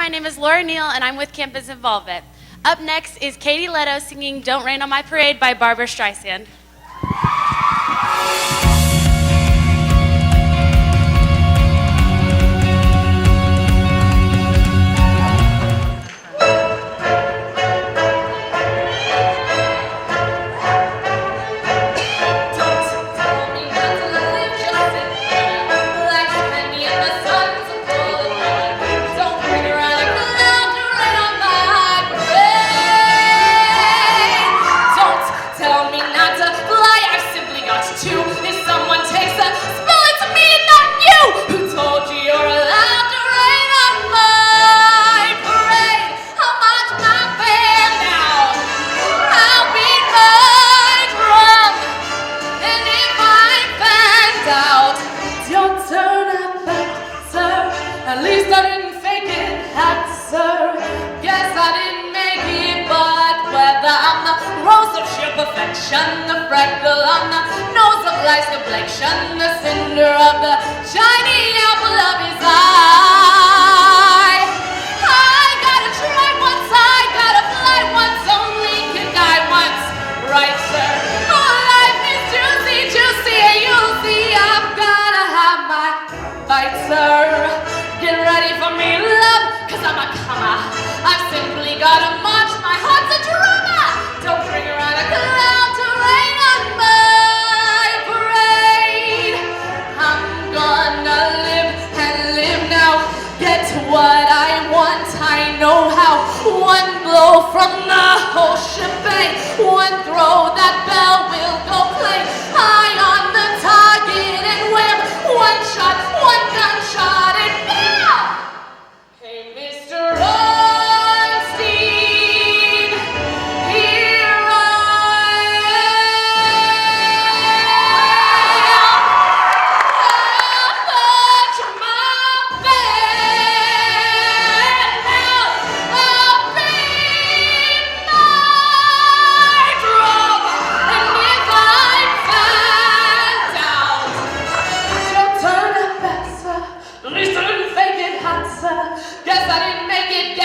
my name is Laura Neal, and I'm with Campus Involvement. Up next is Katie Leto singing Don't Rain on My Parade by Barbara Streisand. At least I didn't fake it, answer. Guess I didn't make it, but whether I'm the rose of sheer perfection, the freckle on the nose of life's complexion, the cinder of the shiny apple of his eye. I gotta try once, I gotta fly once, only can die once, right, sir? Oh, life is juicy, juicy, and you'll see I've gotta have my bite, sir. Get ready for me, love, cause I'm a comer. I've simply gotta march, my heart's a drama. Don't bring around a cloud to rain on my parade. I'm gonna live and live now. Get what I want, I know how. One blow from the whole shebang. One throw, that bell will go clang. High on the target and wham. One shot, one gunshot and guess I didn't make it,